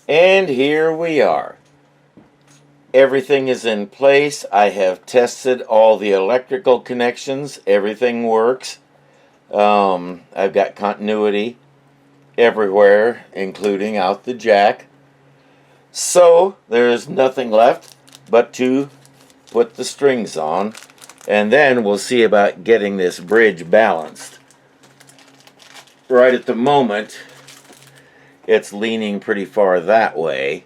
And here we are. Everything is in place. I have tested all the electrical connections. Everything works. I've got continuity everywhere, including out the jack. So there's nothing left but to put the strings on, and then we'll see about getting this bridge balanced. Right at the moment, it's leaning pretty far that way,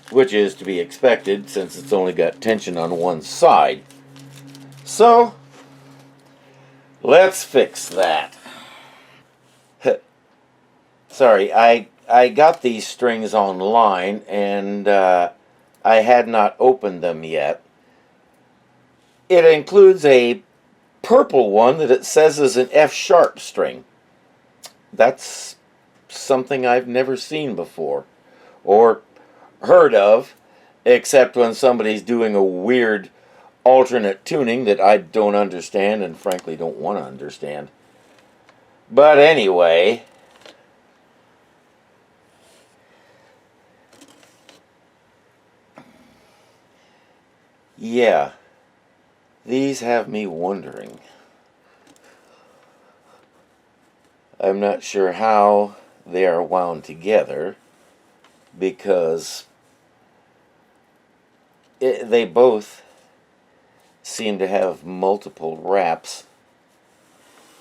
which is to be expected since it's only got tension on one side. So let's fix that. Sorry, I got these strings online and I had not opened them yet. It includes a purple one that it says is an F sharp string. That's something I've never seen before or heard of, except when somebody's doing a weird alternate tuning that I don't understand and frankly don't want to understand. But anyway, yeah, these have me wondering. I'm not sure how they are wound together because they both seem to have multiple wraps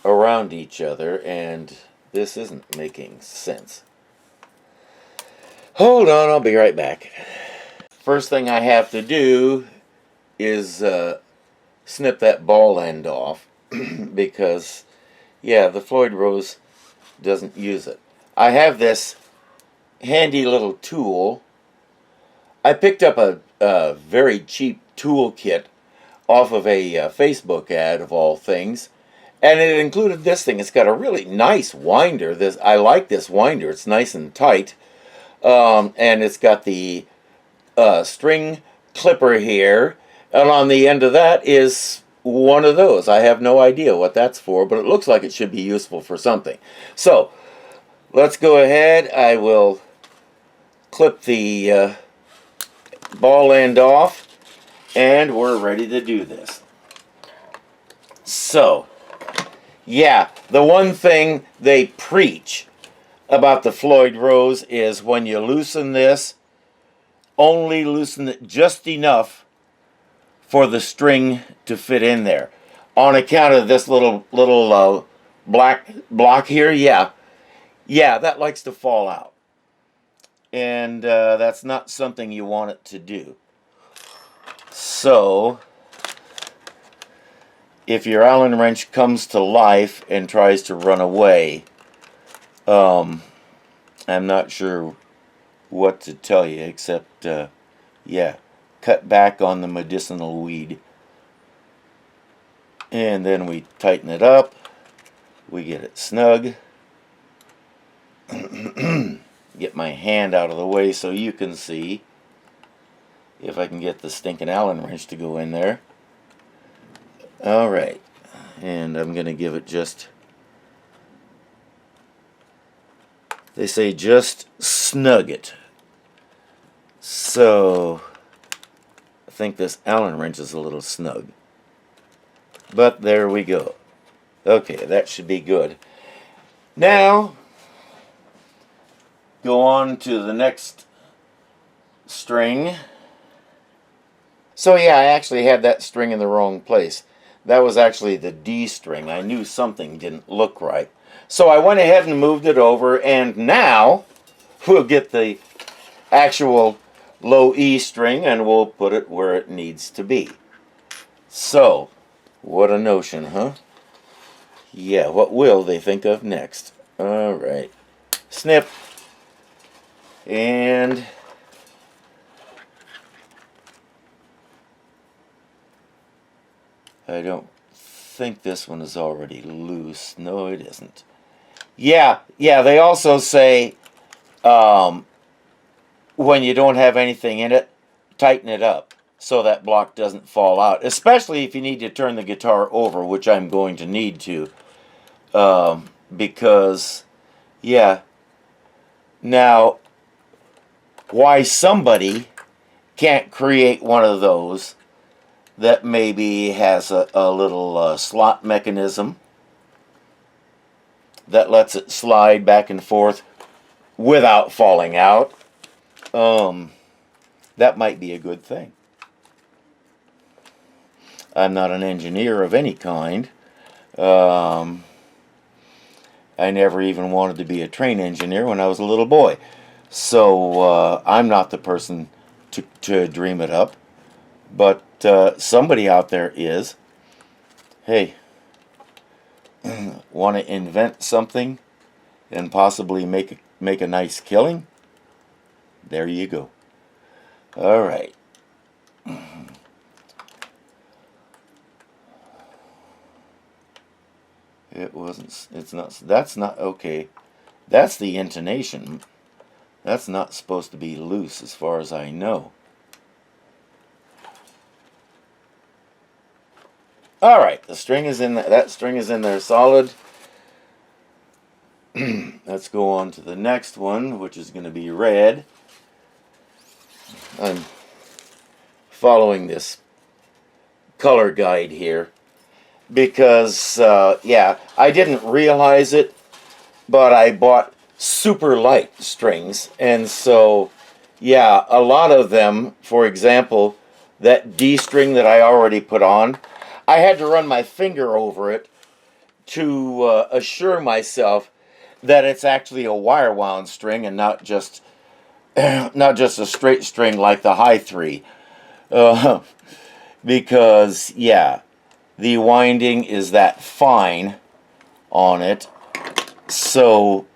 around each other, and this isn't making sense. Hold on, I'll be right back. First thing I have to do is snip that ball end off because, yeah, the Floyd Rose doesn't use it. I have this handy little tool. I picked up a very cheap tool kit off of a Facebook ad of all things, and it included this thing. It's got a really nice winder. I like this winder. It's nice and tight, and it's got the string clipper here, and on the end of that is one of those. I have no idea what that's for, but it looks like it should be useful for something. So let's go ahead. I will clip the ball end off, and we're ready to do this. So, yeah, the one thing they preach about the Floyd Rose is when you loosen this, only loosen it just enough for the string to fit in there. On account of this little black block here, yeah, that likes to fall out. And that's not something you want it to do. So, if your Allen wrench comes to life and tries to run away, I'm not sure what to tell you except, yeah, cut back on the medicinal weed. And then we tighten it up. We get it snug. Get my hand out of the way so you can see if I can get the stinking Allen wrench to go in there. Alright, and I'm going to give it just, they say just snug it. So, I think this Allen wrench is a little snug. But there we go. Okay, that should be good. Now, go on to the next string. So yeah, I actually had that string in the wrong place. That was actually the D string. I knew something didn't look right. So I went ahead and moved it over, and now we'll get the actual low E string and we'll put it where it needs to be. So, what a notion, huh? Yeah, what will they think of next? Alright. Snip. And I don't think this one is already loose. No, it isn't. Yeah, they also say when you don't have anything in it, tighten it up so that block doesn't fall out. Especially if you need to turn the guitar over, which I'm going to need to. Because, yeah, Now, why somebody can't create one of those that maybe has a little slot mechanism that lets it slide back and forth without falling out, that might be a good thing. I'm not an engineer of any kind. I never even wanted to be a train engineer when I was a little boy. So I'm not the person to dream it up. But somebody out there is. Hey, want to invent something and possibly make a nice killing? There you go. All right. It wasn't, it's not, that's not, okay. That's the intonation. That's not supposed to be loose as far as I know. All right, the string is in there. That string is in there solid. Let's go on to the next one, which is going to be red. I'm following this color guide here because, yeah, I didn't realize it, but I bought super light strings, and so, yeah, a lot of them, for example, that D string that I already put on, I had to run my finger over it to assure myself that it's actually a wire wound string and not just not just a straight string like the high three, because yeah, the winding is that fine on it, so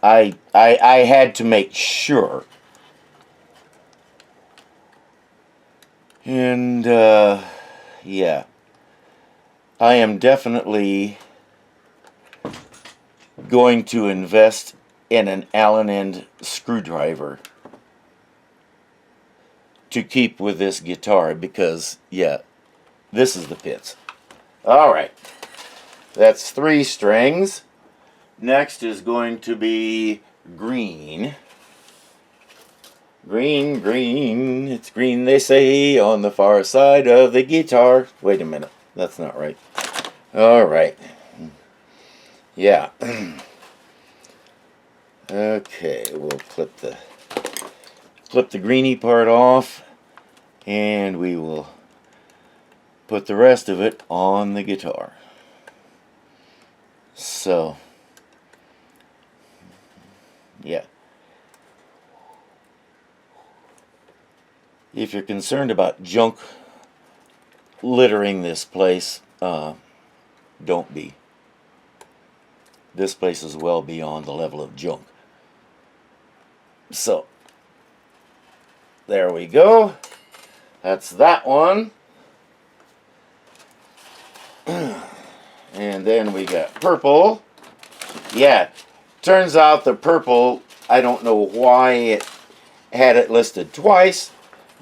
I had to make sure, and yeah, I am definitely going to invest in an Allen end screwdriver to keep with this guitar because, yeah, this is the pits. All right, that's 3 strings. Next is going to be green. Green, green, it's green, they say, on the far side of the guitar. Wait a minute, that's not right. All right. Yeah. Okay, we'll clip the greeny part off, and we will put the rest of it on the guitar. So, yeah. If you're concerned about junk littering this place, don't be. This place is well beyond the level of junk. So, there we go. That's that one. And then we got purple. Yeah, turns out the purple, I don't know why it had it listed twice,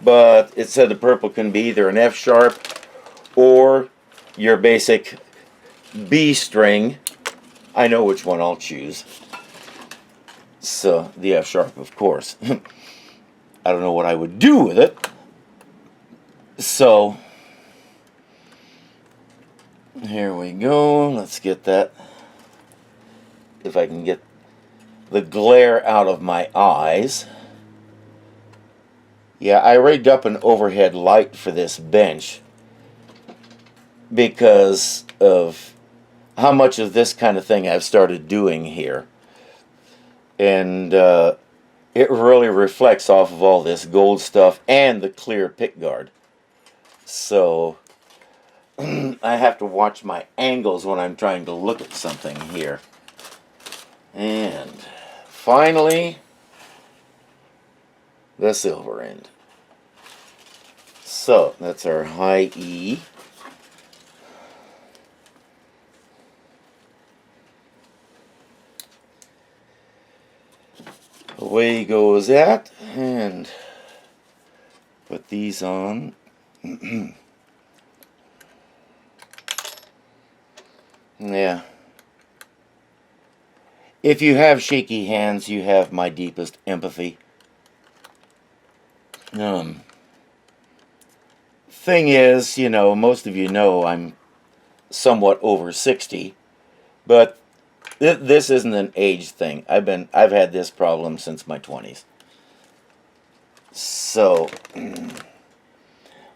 but it said the purple can be either an F sharp or your basic B string. I know which one I'll choose. So, the F sharp, of course. I don't know what I would do with it. So, here we go. Let's get that. If I can get the glare out of my eyes. Yeah, I rigged up an overhead light for this bench because of how much of this kind of thing I've started doing here. And it really reflects off of all this gold stuff and the clear pickguard. So I have to watch my angles when I'm trying to look at something here. And finally, the silver end. So that's our high E. Away goes that, and put these on. Yeah. If you have shaky hands, you have my deepest empathy. Thing is, most of you know I'm somewhat over 60, but this isn't an age thing. I've had this problem since my 20s. So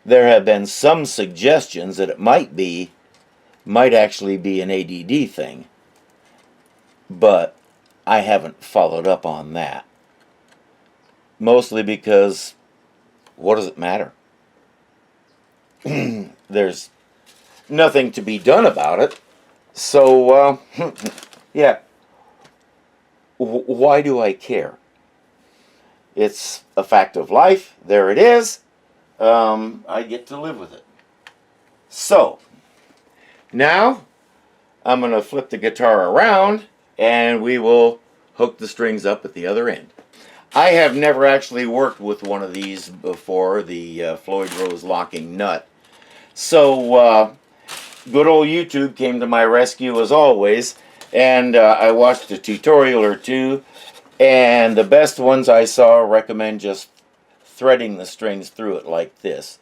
there have been some suggestions that it might actually be an ADD thing, but I haven't followed up on that. Mostly because, what does it matter? There's nothing to be done about it. So, yeah, why do I care? It's a fact of life. There it is. I get to live with it. So, now I'm going to flip the guitar around and we will hook the strings up at the other end. I have never actually worked with one of these before, the Floyd Rose locking nut. So, good old YouTube came to my rescue as always, and I watched a tutorial or two, and the best ones I saw recommend just threading the strings through it like this,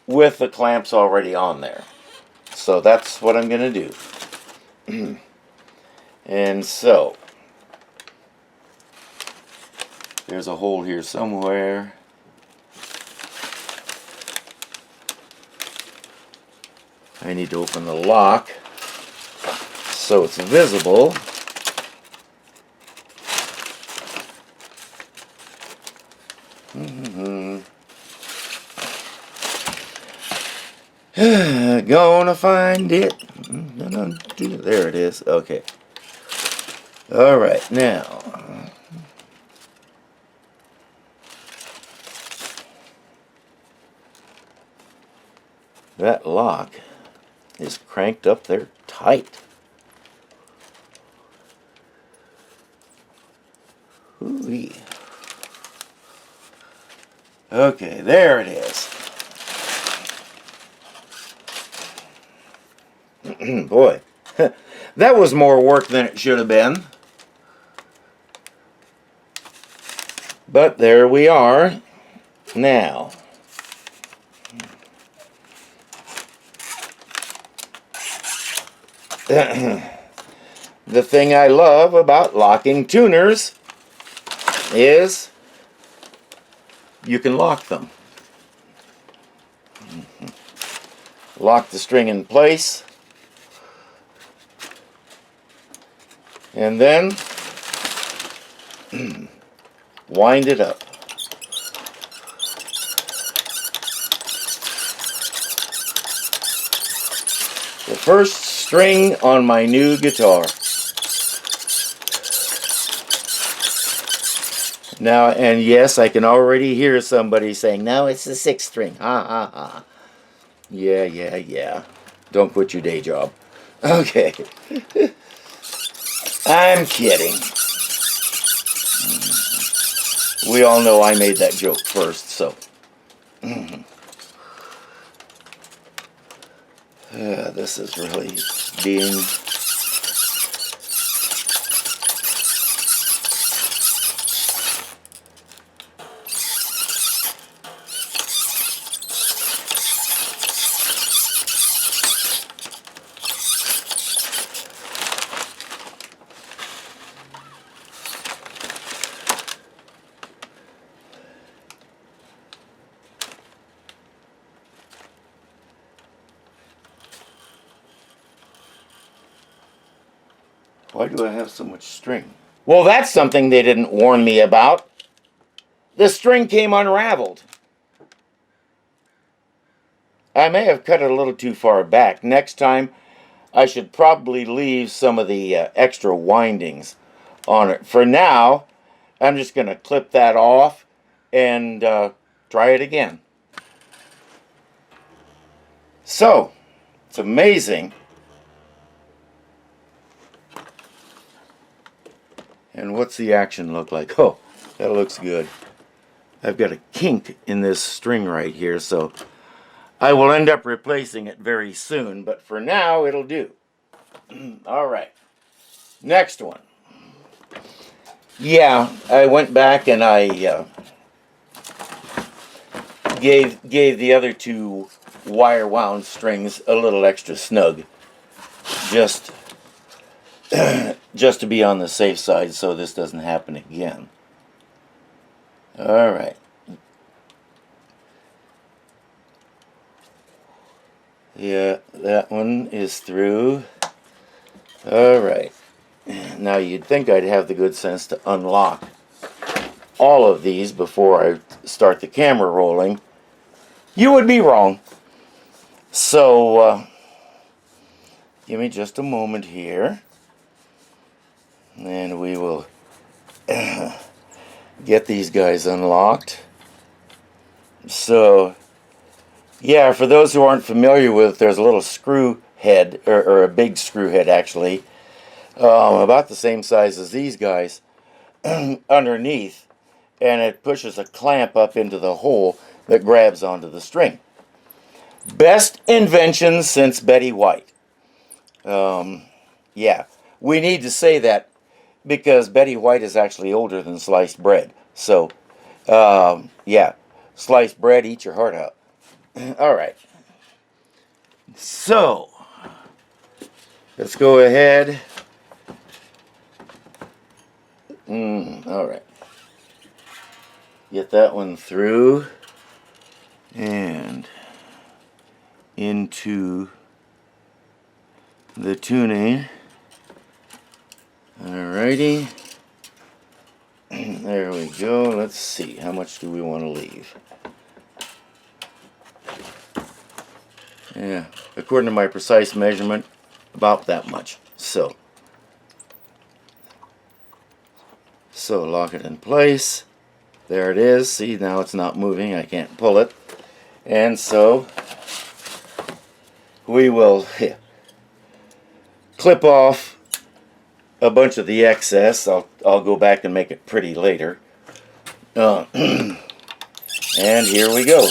with the clamps already on there. So that's what I'm going to do. And so, there's a hole here somewhere. I need to open the lock so it's visible. Gonna find it. There it is. Okay. All right, now. That lock is cranked up there tight. Ooh-wee. Okay, there it is. Boy, that was more work than it should have been. But there we are. Now, the thing I love about locking tuners is you can lock them. Lock the string in place, and then wind it up. The first string on my new guitar. Now, and yes, I can already hear somebody saying, "No, it's the sixth string." Ha ha ha. Yeah. Don't quit your day job. Okay. I'm kidding. We all know I made that joke first, so. This is really being... Why do I have so much string? Well, that's something they didn't warn me about. The string came unraveled. I may have cut it a little too far back. Next time, I should probably leave some of the extra windings on it. For now, I'm just going to clip that off and try it again. So, it's amazing. And what's the action look like? Oh, that looks good. I've got a kink in this string right here, so I will end up replacing it very soon, but for now, it'll do. All right. Next one. Yeah, I went back and I gave the other two wire wound strings a little extra snug, just just to be on the safe side, so this doesn't happen again. All right. Yeah, that one is through. All right. Now you'd think I'd have the good sense to unlock all of these before I start the camera rolling. You would be wrong. So, give me just a moment here, and we will get these guys unlocked. So, yeah, for those who aren't familiar with, there's a little screw head, or a big screw head actually, about the same size as these guys, underneath, and it pushes a clamp up into the hole that grabs onto the string. Best invention since Betty White. Yeah, we need to say that because Betty White is actually older than sliced bread. So, yeah, sliced bread, eat your heart out. All right. So, let's go ahead. All right. Get that one through and into the tuning. Alrighty. There we go. Let's see. How much do we want to leave? Yeah, according to my precise measurement, about that much. So lock it in place. There it is. See, now it's not moving. I can't pull it. And so we will clip off a bunch of the excess. I'll go back and make it pretty later. And here we go.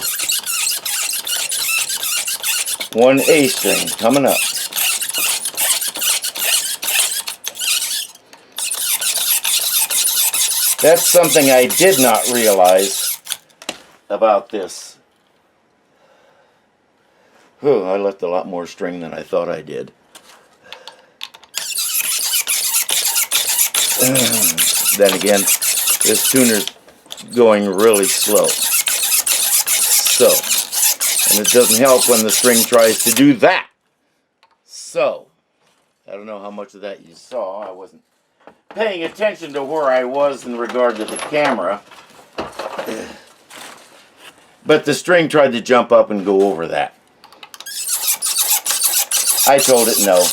One A string coming up. That's something I did not realize about this. Whew, I left a lot more string than I thought I did. Then again, this tuner's going really slow. So, and it doesn't help when the string tries to do that. So, I don't know how much of that you saw. I wasn't paying attention to where I was in regard to the camera. But the string tried to jump up and go over that. I told it no.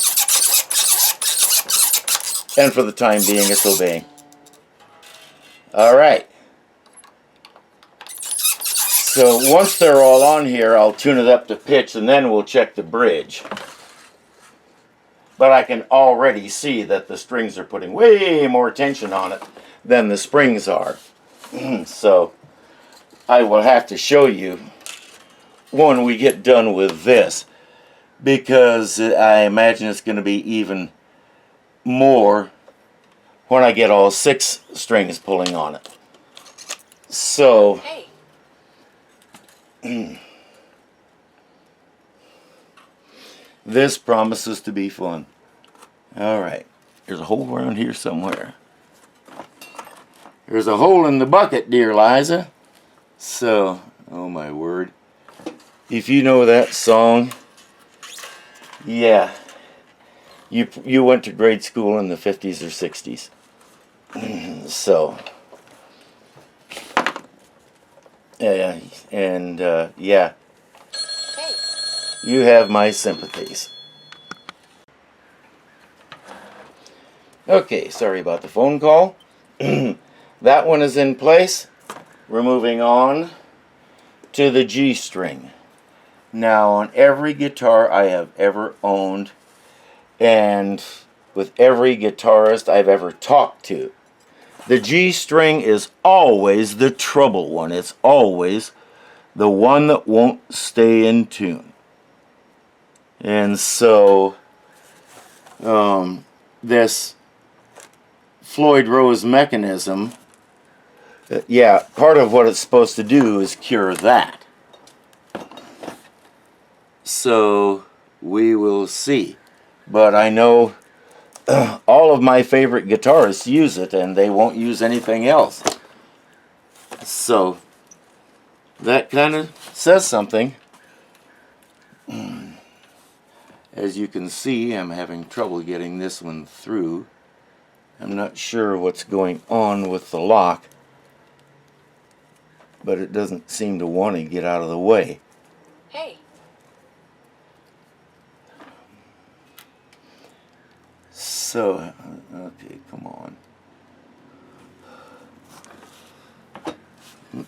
And for the time being, it's obeying. Alright. So once they're all on here, I'll tune it up to pitch and then we'll check the bridge. But I can already see that the strings are putting way more tension on it than the springs are. So I will have to show you when we get done with this, because I imagine it's going to be even more when I get all 6 strings pulling on it. So this promises to be fun. Alright, there's a hole around here somewhere. There's a hole in the bucket, dear Liza. So, oh my word. If you know that song, yeah, you went to grade school in the 50s or 60s. So, yeah, and yeah, you have my sympathies. Okay, sorry about the phone call. That one is in place. We're moving on to the G string. Now, on every guitar I have ever owned, and with every guitarist I've ever talked to, the G string is always the trouble one. It's always the one that won't stay in tune. And so, this Floyd Rose mechanism, yeah, part of what it's supposed to do is cure that. So we will see. But I know all of my favorite guitarists use it, and they won't use anything else. So that kind of says something. As you can see, I'm having trouble getting this one through. I'm not sure what's going on with the lock, but it doesn't seem to want to get out of the way. Hey. So, okay, come on.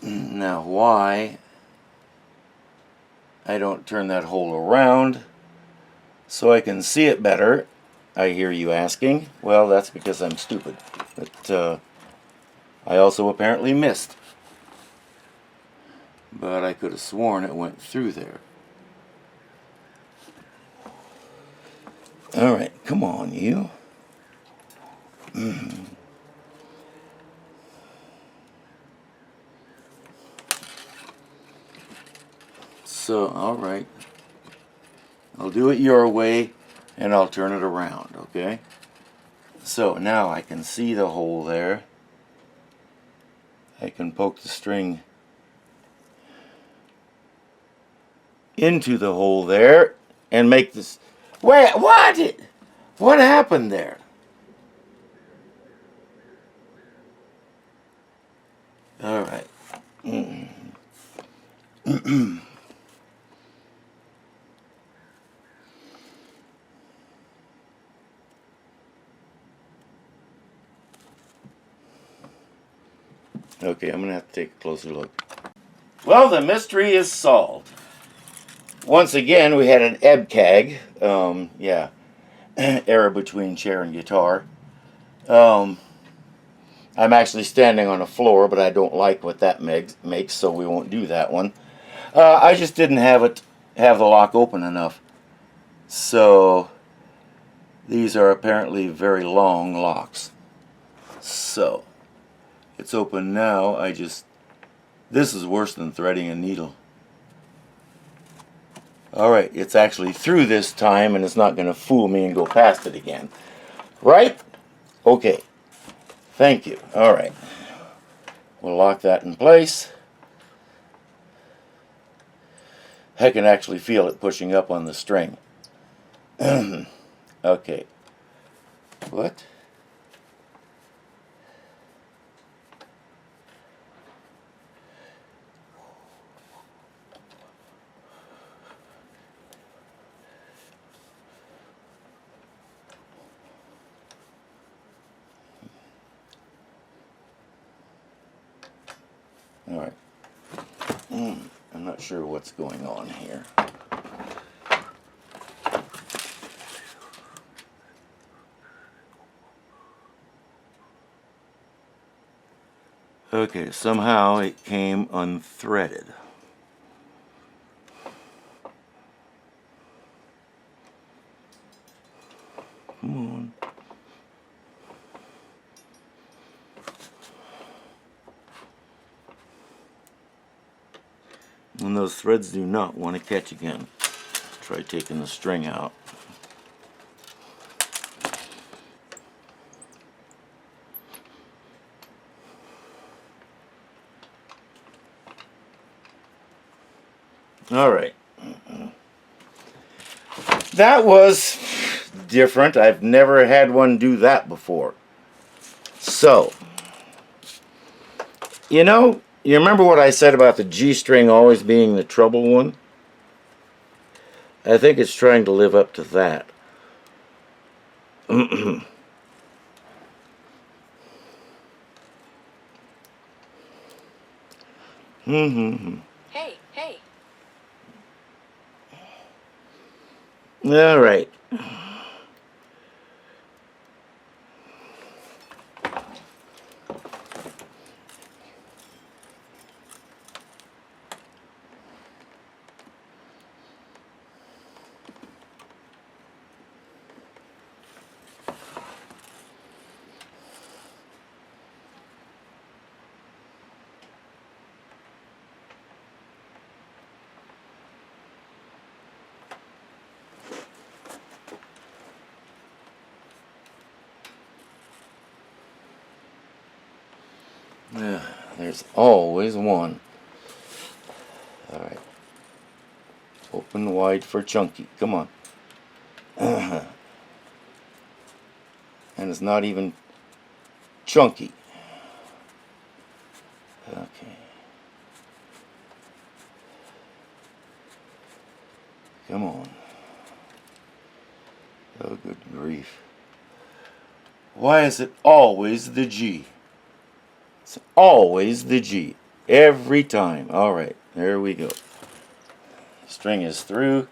Now, why I don't turn that hole around so I can see it better, I hear you asking. Well, that's because I'm stupid. But I also apparently missed. But I could have sworn it went through there. All right, come on, you. So, all right. I'll do it your way, and I'll turn it around, okay? So, now I can see the hole there. I can poke the string into the hole there and make this... Wait, what? What happened there? All right. Okay, I'm going to have to take a closer look. Well, the mystery is solved. Once again, we had an ebb cag. Yeah, error between chair and guitar. I'm actually standing on a floor, but I don't like what that makes, so we won't do that one. I just didn't have the lock open enough. So these are apparently very long locks. So it's open now. This is worse than threading a needle. Alright, it's actually through this time, and it's not going to fool me and go past it again. Right? Okay. Thank you. Alright. We'll lock that in place. I can actually feel it pushing up on the string. Okay. What? Alright. I'm not sure what's going on here. Okay, somehow it came unthreaded. Come on. And those threads do not want to catch again. Try taking the string out. Alright. That was different. I've never had one do that before. So, you remember what I said about the G string always being the trouble one? I think it's trying to live up to that. Hey, hey. All right. There's always one. Alright. Open wide for Chunky. Come on. And it's not even chunky. Okay. Come on. Oh, good grief. Why is it always the G? It's always the G. Every time. Alright, there we go. String is through.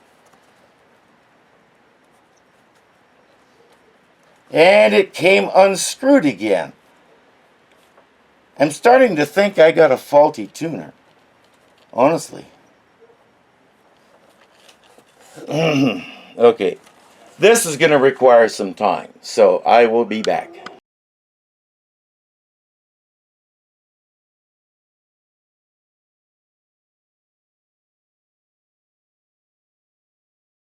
And it came unscrewed again. I'm starting to think I got a faulty tuner. Honestly. Okay. This is going to require some time, so I will be back.